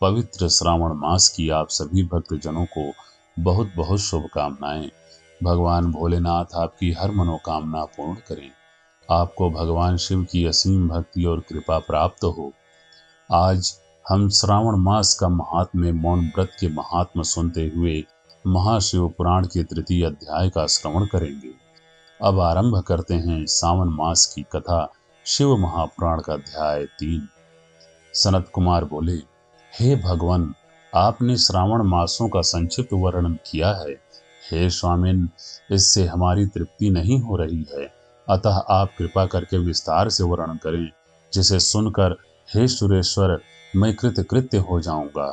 पवित्र श्रावण मास की आप सभी भक्तजनों को बहुत बहुत शुभकामनाएं। भगवान भोलेनाथ आपकी हर मनोकामना पूर्ण करें। आपको भगवान शिव की असीम भक्ति और कृपा प्राप्त हो। आज हम श्रावण मास का महात्म्य मौन व्रत के महात्म सुनते हुए महाशिव पुराण के तृतीय अध्याय का श्रवण करेंगे। अब आरंभ करते हैं सावन मास की कथा। शिव महापुराण का अध्याय 3। सनत कुमार बोले, हे भगवान, आपने श्रावण मासों का संक्षिप्त वर्णन किया है। हे स्वामिन, इससे हमारी तृप्ति नहीं हो रही है, अतः आप कृपा करके विस्तार से वर्णन करें, जिसे सुनकर हे सुरेश्वर मैं कृतकृत्य हो जाऊंगा।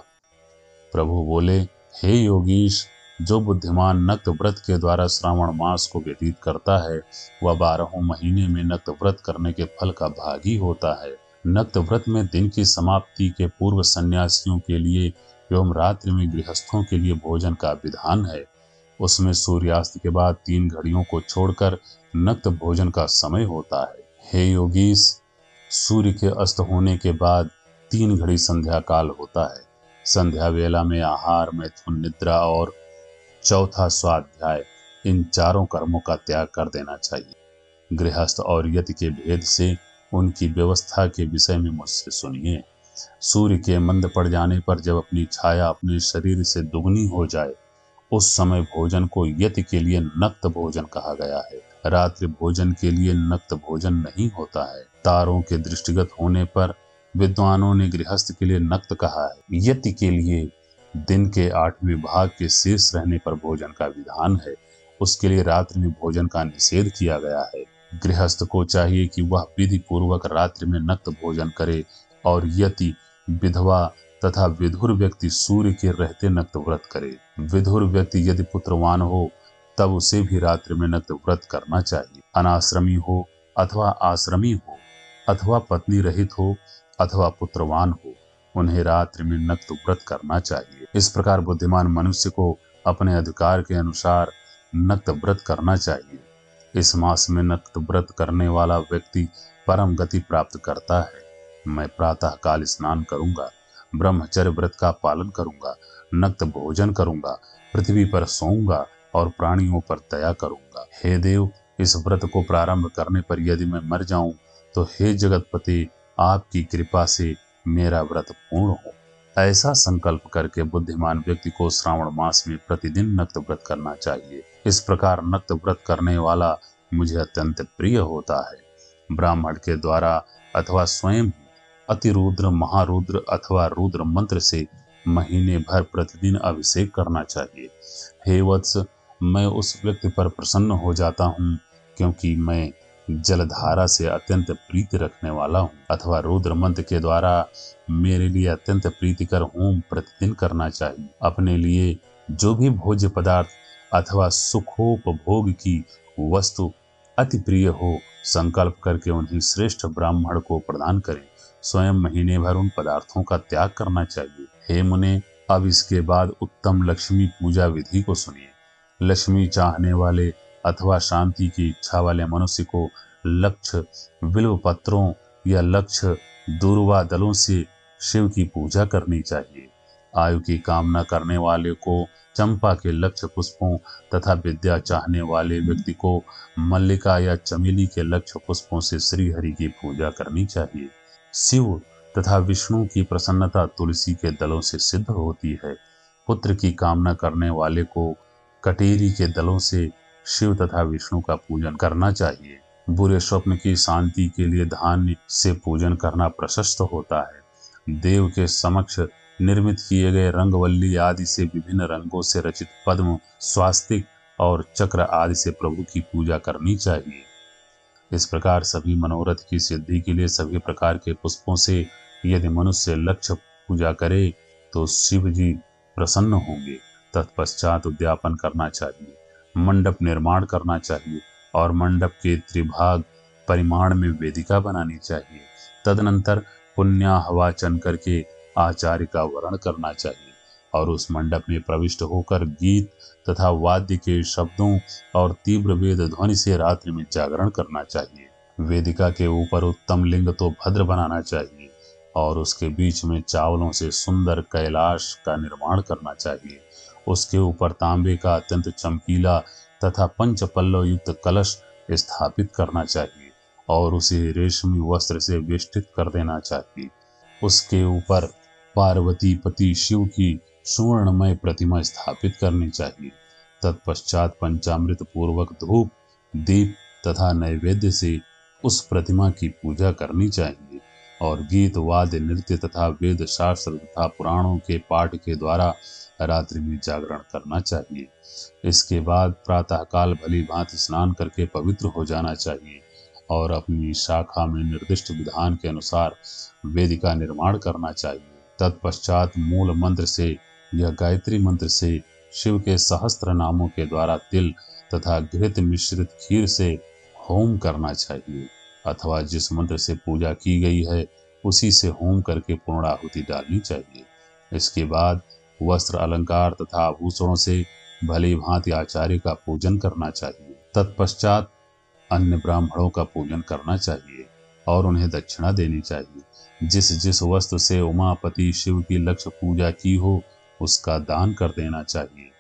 प्रभु बोले, हे योगीश, जो बुद्धिमान नक्त व्रत के द्वारा श्रावण मास को व्यतीत करता है वह 12 महीने में नक्त व्रत करने के फल का भागी होता है। नक्त व्रत में दिन की समाप्ति के पूर्व सन्यासियों के लिए एवं रात्रि में गृहस्थों के लिए भोजन का विधान है। उसमें सूर्यास्त के बाद 3 घड़ियों को छोड़कर नक्त भोजन का समय होता है। हे योगीश, सूर्य के अस्त होने के बाद 3 घड़ी संध्या काल होता है। संध्या वेला में आहार, मैथुन, निद्रा और चौथा स्वाध्याय, इन चारों कर्मों का त्याग कर देना चाहिए। गृहस्थ और यति के भेद से उनकी व्यवस्था के विषय में मुझसे सुनिए। सूर्य के मंद पड़ जाने पर जब अपनी छाया अपने शरीर से दुगनी हो जाए, उस समय भोजन को यति के लिए नक्त भोजन कहा गया है। रात्रि भोजन के लिए नक्त भोजन नहीं होता है। तारों के दृष्टिगत होने पर विद्वानों ने गृहस्थ के लिए नक्त कहा है। यति के लिए दिन के 8वें भाग के शेष रहने पर भोजन का विधान है। उसके लिए रात्रि में भोजन का निषेध किया गया है। गृहस्थ को चाहिए कि वह विधि पूर्वक रात्रि में नक्त भोजन करे और यति, विधवा तथा विधुर व्यक्ति सूर्य के रहते नक्त व्रत करे। विधुर व्यक्ति यदि पुत्रवान हो तब उसे भी रात्रि में नक्त व्रत करना चाहिए। अनाश्रमी हो अथवा आश्रमी हो अथवा पत्नी रहित हो अथवा पुत्रवान हो, उन्हें रात्रि में नक्त व्रत करना चाहिए। इस प्रकार बुद्धिमान मनुष्य को अपने अधिकार के अनुसार नक्त व्रत करना चाहिए। इस मास में नक्त व्रत करने वाला व्यक्ति परम गति प्राप्त करता है। मैं प्रातः काल स्नान करूंगा, ब्रह्मचर्य व्रत का पालन करूंगा, नक्त भोजन करूंगा, पृथ्वी पर सोऊंगा और प्राणियों पर दया करूंगा। हे देव, इस व्रत को प्रारंभ करने पर यदि मैं मर जाऊं तो हे जगतपति, आपकी कृपा से मेरा व्रत पूर्ण हो। ऐसा संकल्प करके बुद्धिमान व्यक्ति को श्रावण मास में प्रतिदिन नक्त व्रत करना चाहिए। इस प्रकार नक्त व्रत करने वाला मुझे अत्यंत प्रिय होता है। ब्राह्मण के द्वारा अथवा स्वयं अतिरुद्र, महारुद्र अथवा रुद्र मंत्र से महीने भर प्रतिदिन अभिषेक करना चाहिए। हे वत्स, मैं उस व्यक्ति पर प्रसन्न हो जाता हूँ क्योंकि मैं जलधारा से अत्यंत प्रीति रखने वाला हूँ। अथवा रुद्र मंत्र के द्वारा मेरे लिए अत्यंत प्रीतिकर होम प्रतिदिन करना चाहिए। अपने लिए जो भी भोज्य पदार्थ अथवा सुखोपभोग की वस्तु अति प्रिय हो, संकल्प करके उन्हें श्रेष्ठ ब्राह्मण को प्रदान करें। स्वयं महीने भर उन पदार्थों का त्याग करना चाहिए। हे मुने, अब इसके बाद उत्तम लक्ष्मी पूजा विधि को सुनिए। लक्ष्मी चाहने वाले अथवा शांति की इच्छा वाले मनुष्य को लक्ष्य बिल्व पत्रों या लक्ष्य दूर्वा दलों से शिव की पूजा करनी चाहिए। आयु की कामना करने वाले को चंपा के लक्ष्य पुष्पों तथा विद्या चाहने वाले व्यक्ति को मल्लिका या चमेली के लक्ष्य पुष्पों से श्री हरि की पूजा करनी चाहिए। शिव तथा विष्णु की प्रसन्नता तुलसी के दलों से सिद्ध होती है। पुत्र की कामना करने वाले को कटेरी के दलों से शिव तथा विष्णु का पूजन करना चाहिए। बुरे स्वप्न की शांति के लिए धान्य से पूजन करना प्रशस्त होता है। देव के समक्ष निर्मित किए गए रंगवल्ली आदि से विभिन्न रंगों से रचित पद्म, स्वास्तिक और चक्र आदि से प्रभु की पूजा करनी चाहिए। इस प्रकार सभी मनोरथ की सिद्धि के लिए सभी प्रकार के पुष्पों से यदि मनुष्य लक्ष्य पूजा करे तो शिव जी प्रसन्न होंगे। तत्पश्चात उद्यापन करना चाहिए, मंडप निर्माण करना चाहिए और मंडप के त्रिभाग परिमाण में वेदिका बनानी चाहिए। तदनंतर पुण्याहवाचन करके आचार्य का वर्ण करना चाहिए और उस मंडप में प्रविष्ट होकर गीत तथा वाद्य के शब्दों और तीव्र वेद ध्वनि से रात्रि में जागरण करना चाहिए। वेदिका के ऊपर उत्तम लिंग तो भद्र बनाना चाहिए। और उसके बीच में चावलों से सुंदर कैलाश का निर्माण करना चाहिए। उसके ऊपर तांबे का अत्यंत चमकीला तथा पंच पल्लव युक्त कलश स्थापित करना चाहिए और उसे रेशमी वस्त्र से वेष्टित कर देना चाहिए। उसके ऊपर पार्वती पति शिव की सुवर्णमय प्रतिमा स्थापित करनी चाहिए। तत्पश्चात पंचामृत पूर्वक धूप दीप तथा नैवेद्य से उस प्रतिमा की पूजा करनी चाहिए और गीत वाद्य नृत्य तथा वेद शास्त्र तथा पुराणों के पाठ के द्वारा रात्रि में जागरण करना चाहिए। इसके बाद प्रातःकाल भली भांति स्नान करके पवित्र हो जाना चाहिए और अपनी शाखा में निर्दिष्ट विधान के अनुसार वेदिका निर्माण करना चाहिए। तत्पश्चात मूल मंत्र से या गायत्री मंत्र से शिव के सहस्त्र नामों के द्वारा तिल तथा घृत मिश्रित खीर से होम करना चाहिए अथवा जिस मंत्र से पूजा की गई है उसी से होम करके पूर्णाहुति डालनी चाहिए। इसके बाद वस्त्र अलंकार तथा आभूषणों से भली भांति आचार्य का पूजन करना चाहिए। तत्पश्चात अन्य ब्राह्मणों का पूजन करना चाहिए और उन्हें दक्षिणा देनी चाहिए। जिस जिस वस्तु से उमापति शिव की लक्ष्य पूजा की हो उसका दान कर देना चाहिए।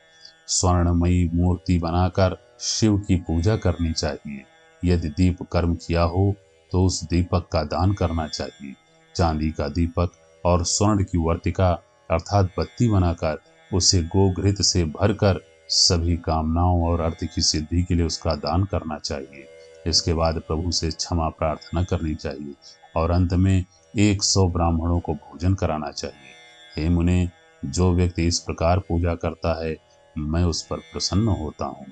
स्वर्णमयी मूर्ति बनाकर शिव की पूजा करनी चाहिए। यदि दीप कर्म किया हो तो उस दीपक का दान करना चाहिए। चांदी का दीपक और स्वर्ण की वर्तिका अर्थात बत्ती बनाकर उसे गोघृत से भरकर सभी कामनाओं और अर्थ की सिद्धि के लिए उसका दान करना चाहिए। इसके बाद प्रभु से क्षमा प्रार्थना करनी चाहिए और अंत में 100 ब्राह्मणों को भोजन कराना चाहिए। हे मुने, जो व्यक्ति इस प्रकार पूजा करता है मैं उस पर प्रसन्न होता हूँ।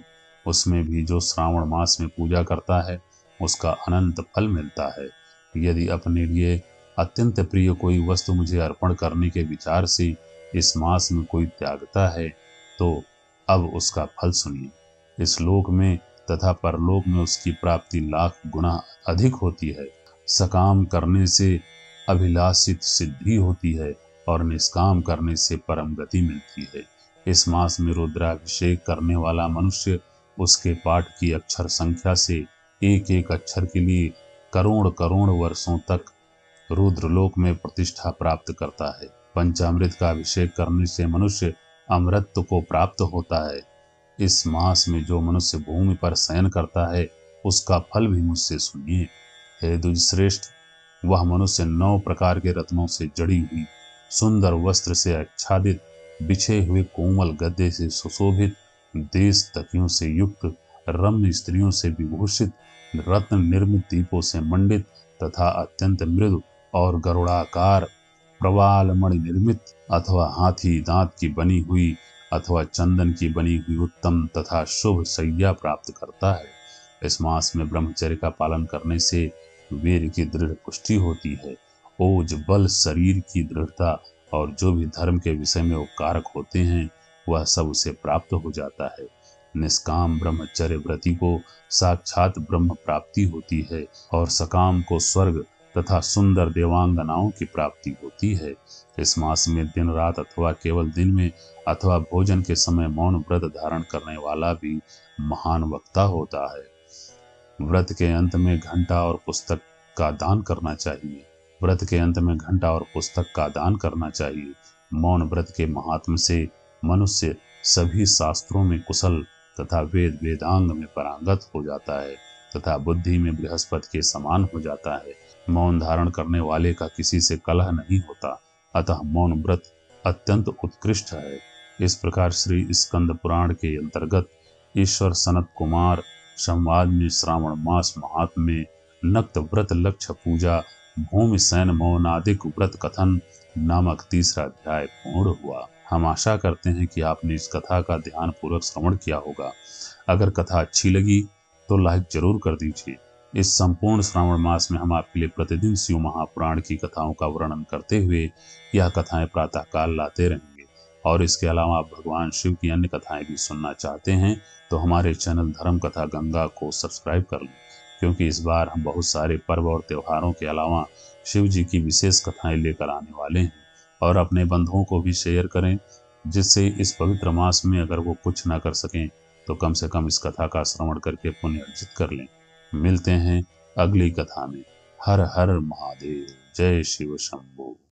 उसमें भी जो श्रावण मास में पूजा करता है उसका अनंत फल मिलता है। यदि अपने लिए अत्यंत प्रिय कोई वस्तु मुझे अर्पण करने के विचार से इस मास में कोई त्यागता है तो अब उसका फल सुनिए। इस लोक में तथा परलोक में उसकी प्राप्ति लाख गुना अधिक होती है। सकाम करने से अभिलाषित सिद्धि होती है और निष्काम करने से परम गति मिलती है। इस मास में रुद्राभिषेक करने वाला मनुष्य उसके पाठ की अक्षर संख्या से एक एक अक्षर के लिए करोड़ करोड़ वर्षों तक रुद्रलोक में प्रतिष्ठा प्राप्त करता है। पंचामृत का अभिषेक करने से मनुष्य अमरत्व को प्राप्त होता है। इस मास में जो मनुष्य भूमि पर शयन करता है उसका फल भी मुझसे सुनिए। हे द्विजश्रेष्ठ, वह मनुष्य 9 प्रकार के रत्नों से जड़ी हुई सुंदर वस्त्र से आच्छादित बिछे हुए कोमल गद्दे से सुशोभित देश तकियों से युक्त रम्य स्त्रियों से विभूषित रत्न निर्मित दीपों से मंडित तथा अत्यंत मृदु और गरुड़ाकार प्रवाल मणि निर्मित अथवा हाथी दांत की बनी हुई अथवा चंदन की बनी हुई उत्तम तथा शुभ सैया प्राप्त करता है। इस मास में ब्रह्मचर्य का पालन करने से वीर की दृढ़ पुष्टि होती है। ओज बल शरीर की दृढ़ता और जो भी धर्म के विषय में उपकारक होते हैं वह सब उसे प्राप्त हो जाता है। निष्काम ब्रह्मचर्य व्रती को साक्षात ब्रह्म प्राप्ति होती है और सकाम को स्वर्ग तथा सुंदर देवांगनाओं की प्राप्ति होती है। इस मास में दिन रात अथवा केवल दिन में अथवा भोजन के समय मौन व्रत धारण करने वाला भी महान वक्ता होता है। व्रत के अंत में घंटा और पुस्तक का दान करना चाहिए। व्रत के अंत में घंटा और पुस्तक का दान करना चाहिए। मौन व्रत के महात्म से मनुष्य सभी शास्त्रों में कुशल तथा वेद वेदांग में पारंगत हो जाता है तथा बुद्धि में बृहस्पति के समान हो जाता है। मौन धारण करने वाले का किसी से कलह नहीं होता, अतः मौन व्रत अत्यंत उत्कृष्ट है। इस प्रकार श्री स्कंद पुराण के अंतर्गत ईश्वर सनत कुमार संवाद में श्रावण मास महात्म में नक्त व्रत लक्ष्य पूजा भूमि सैन मौनादिक व्रत कथन नामक तीसरा अध्याय पूर्ण हुआ। हम आशा करते हैं कि आपने इस कथा का ध्यान पूर्वक श्रवण किया होगा। अगर कथा अच्छी लगी तो लाइक जरूर कर दीजिए। इस संपूर्ण श्रावण मास में हम आपके लिए प्रतिदिन शिव महापुराण की कथाओं का वर्णन करते हुए यह कथाएं प्रातःकाल लाते रहेंगे और इसके अलावा आप भगवान शिव की अन्य कथाएं भी सुनना चाहते हैं तो हमारे चैनल धर्म कथा गंगा को सब्सक्राइब कर लें, क्योंकि इस बार हम बहुत सारे पर्व और त्योहारों के अलावा शिव जी की विशेष कथाएं लेकर आने वाले हैं। और अपने बंधुओं को भी शेयर करें, जिससे इस पवित्र मास में अगर वो कुछ ना कर सकें तो कम से कम इस कथा का श्रवण करके पुण्य अर्जित कर लें। मिलते हैं अगली कथा में। हर हर महादेव। जय शिव शंभू।